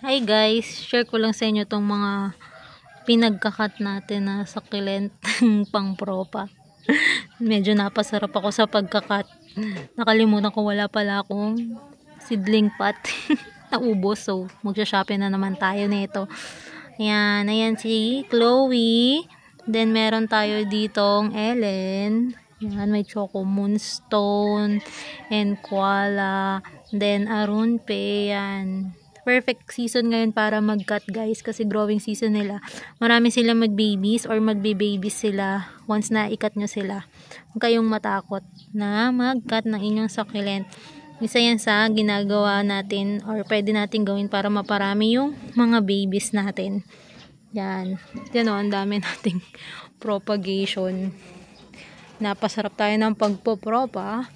Hi guys, share ko lang sa inyo tong mga pinagkakat natin na succulent pang propa. Medyo napasarap ako sa pagkakat. Nakalimutan ko wala pala akong seedling pot. Naubos, so magsha-shopping na naman tayo nito. Ayan si Chloe. Then meron tayo ditong Ellen. Yan, may Choco Moonstone and Koala. Then Arunpe, yan. Perfect season ngayon para mag-cut guys, kasi growing season nila. Marami sila mag-babies or magbe-babies sila once na ikat nyo sila. Huwag kayong matakot na mag-cut ng inyong succulent. Isa yan sa ginagawa natin or pwede natin gawin para maparami yung mga babies natin. Yan. Yan o, ang dami nating propagation. Napasarap tayo ng pagpopropa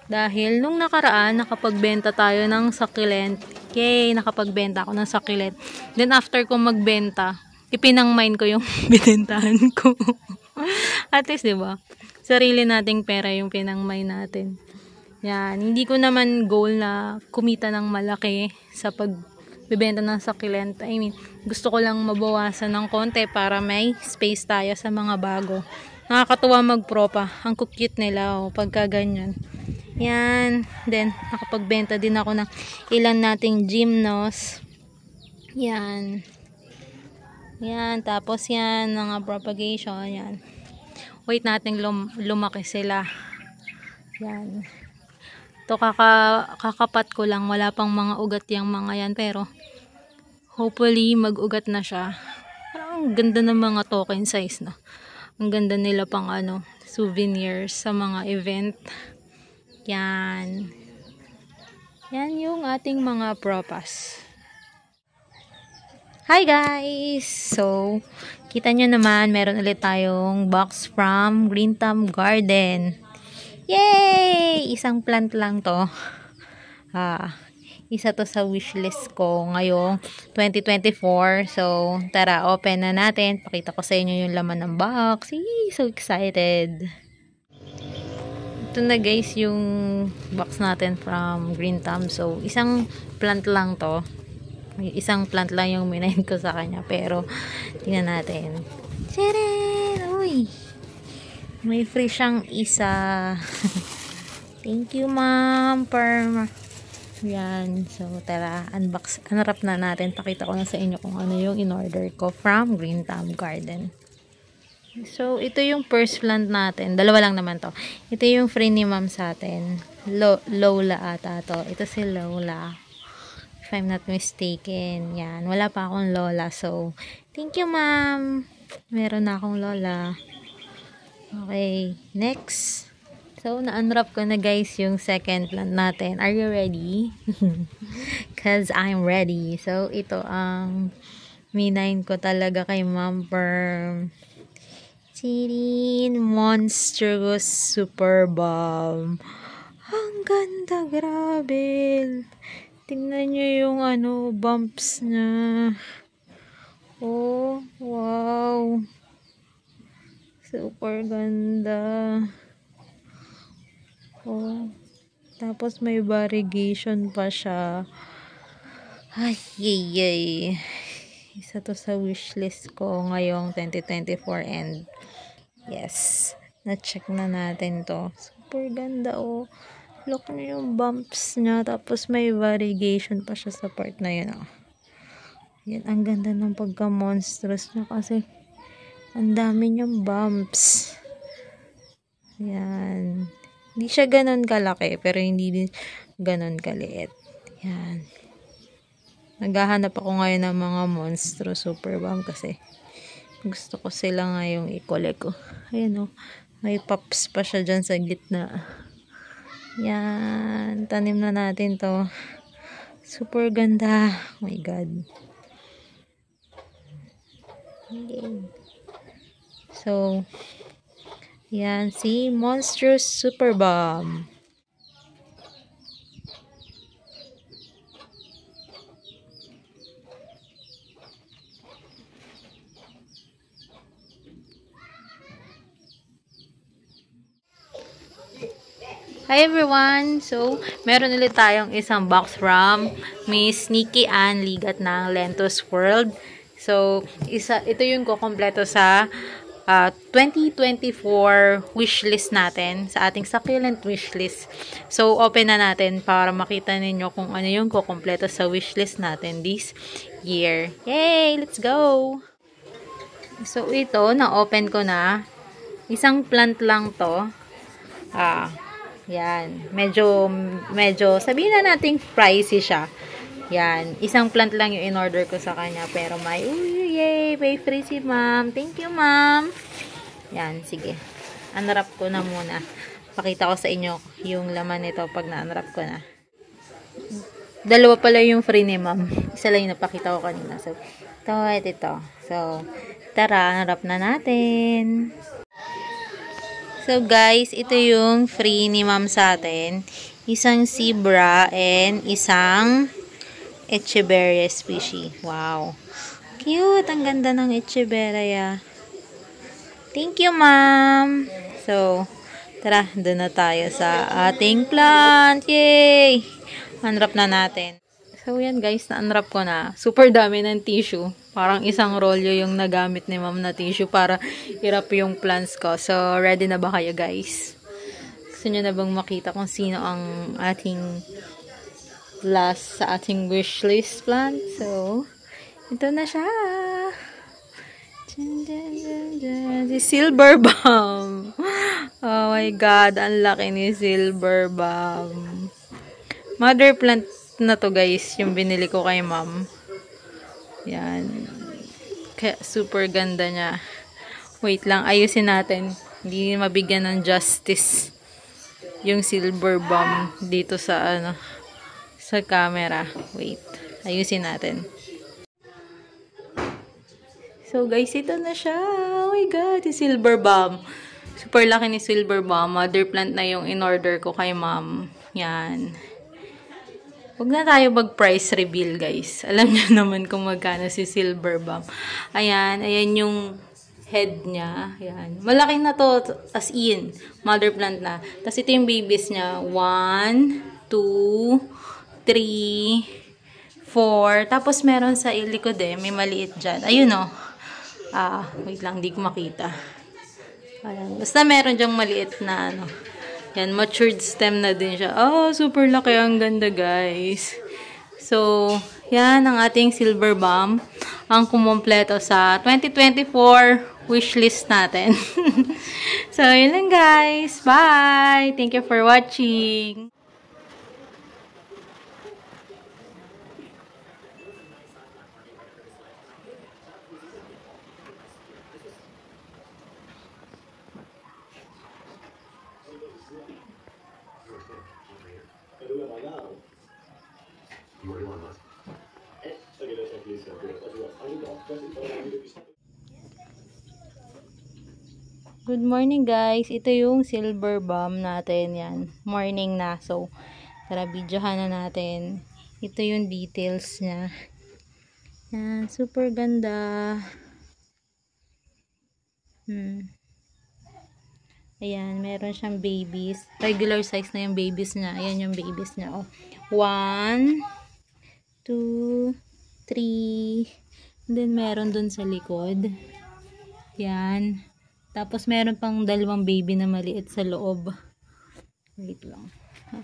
dahil nung nakaraan nakapagbenta tayo ng succulent. Yay, nakapagbenta ako ng succulent. Then after kong magbenta, ipinang-mine ko yung binentahan ko. At least, 'di ba? Sarili nating pera yung pinang-mine natin. Yan, hindi ko naman goal na kumita ng malaki sa pagbebenta ng succulent. I mean, gusto ko lang mabawasan ng konti para may space tayo sa mga bago. Nakakatuwa magpropa. Ang cute nila pagka ganyan. Yan. Then, nakapagbenta din ako ng ilan nating gymnos. Yan. Yan. Tapos yan, mga propagation. Yan. Wait nating lumaki sila. Yan. Ito, kakapat ko lang. Wala pang mga ugat yung mga yan. Pero, hopefully, mag-ugat na siya. Parang ganda ng mga token size, no? Ang ganda nila pang souvenirs sa mga event. Yan. Yan yung ating mga propas. Hi guys! So, kita nyo naman, meron ulit tayong box from Green Thumb Garden. Yay! Isang plant lang to. Isa to sa wishlist ko ngayong 2024. So, tara, open na natin. Pakita ko sa inyo yung laman ng box. Yay! So excited! Ito na guys yung box natin from Green Thumb. So, isang plant lang to. Isang plant lang yung minahin ko sa kanya. Pero, tingnan natin. Tcharan! Uy! May free siyang isa. Thank you, ma'am. Yan. So, tara. Unwrap na natin. Pakita ko na sa inyo kung ano yung in-order ko from Green Thumb Garden. So, ito yung first plant natin. Dalawa lang naman to. Ito yung free ni ma'am sa atin. Lola ata to. Ito si Lola. If I'm not mistaken. Yan. Wala pa akong Lola. So, thank you ma'am. Meron na akong Lola. Okay. Next. So, na-unwrap ko na guys yung second plant natin. Are you ready? Cause I'm ready. So, ito ang minahin ko talaga kay Ma'am Perm. Tirin, Monstrous Super Balm. Ang ganda, grabe. Tingnan nyo yung bumps niya. Oh, wow. Super ganda. Oh. Tapos may variegation pa siya. Ay, yay. Isa to sa wishlist ko ngayong 2024 and yes, na-check na natin to. Super ganda oh. Look nyo yung bumps niya. Tapos may variegation pa siya sa part na yun oh. Yan, ang ganda ng pagka-monstrous niya kasi ang dami niyang bumps. Yan. Hindi siya ganun kalaki pero hindi din ganun kaliit. Yan. Naghahanap ako ngayon ng mga monstrous super balm kasi gusto ko sila ngayong i-collect ko. Ayan o. May pops pa siya dyan sa gitna. Yan. Tanim na natin to. Super ganda. Oh my God. Okay. So, yan si Monstrous Super Balm. Hi everyone! So, meron ulit tayong isang box from Miss Nikki Ann Ligat ng Lentos World. So, ito yung kukompleto sa 2024 wishlist natin, sa ating succulent wishlist. So, open na natin para makita ninyo kung ano yung kukompleto sa wishlist natin this year. Yay! Let's go! So, ito, na-open ko na. Isang plant lang to. Yan. Medyo, sabihin na natin pricey siya. Yan. Isang plant lang yung in-order ko sa kanya. Pero may, yay! May free si ma'am. Thank you, ma'am. Yan. Sige. Unwrap ko na muna. Pakita ko sa inyo yung laman nito pag na-unwrap ko na. Dalawa pala yung free ni ma'am. Isa lang yung napakita ko kanina. So, ito. So, tara, unwrap na natin. So guys, ito yung free ni ma'am sa atin. Isang zebra and isang echeveria species. Wow. Cute. Ang ganda ng echeveria. Thank you, ma'am. So, tara, doon na tayo sa ating plant. Yay! Unwrap na natin. So, yan guys, na-unwrap ko na. Super dami ng tissue. Parang isang rolyo yung nagamit ni ma'am na tissue para i-wrap yung plants ko. So, ready na ba kayo guys? Gusto nyo na bang makita kung sino ang ating last sa ating wishlist plant? So, ito na siya. Si Silver Balm. Oh my God, ang laki ni Silver Balm. Mother plant na to guys, yung binili ko kay ma'am. Yan. Kaya super ganda niya. Wait lang, ayusin natin. Hindi mabigyan ng justice yung Silver Balm dito sa sa camera. Wait, ayusin natin. So guys, ito na siya. Oh my God, yung Silver Balm. Super laki ni Silver Balm. Mother plant na yung in-order ko kay ma'am. Yan. Huwag na tayo mag-price reveal, guys. Alam niyo naman kung magkano si Silver Balm. Ayan yung head niya. Ayan. Malaki na to, as in, mother plant na. Tapos ito yung babies niya. 1, 2, 3, 4. Tapos meron sa likod may maliit dyan. Ayun o. Wait lang, hindi ko makita. Ayan. Basta meron dyang maliit na yan, matured stem na din siya. Oh, super laki. Ang ganda, guys. So, yan ang ating Silver Balm. Ang kumompleto sa 2024 wishlist natin. So, yun lang, guys. Bye! Thank you for watching. Good morning guys. Ito yung Silver Balm natin. Yan. Morning na. So, tara videohan na natin. Ito yung details niya. Yan. Super ganda. Ayan. Meron siyang babies. Regular size na yung babies niya. Ayan yung babies niya. 1, 2, 3. And then, meron dun sa likod. Yan. Tapos, meron pang dalawang baby na maliit sa loob. Wait lang.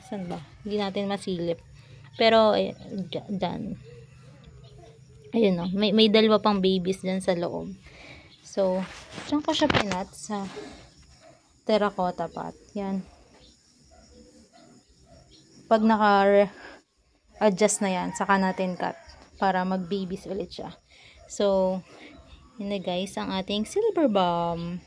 Saan ba? Hindi natin masilip. Pero, dyan. Ayun o. May dalawa pang babies dyan sa loob. So, dyan ko siya pinat sa terracotta pot. Yan. Pag naka-adjust na yan, saka natin cut para mag-babies ulit siya. So, yun na guys, ang ating Silver Balm.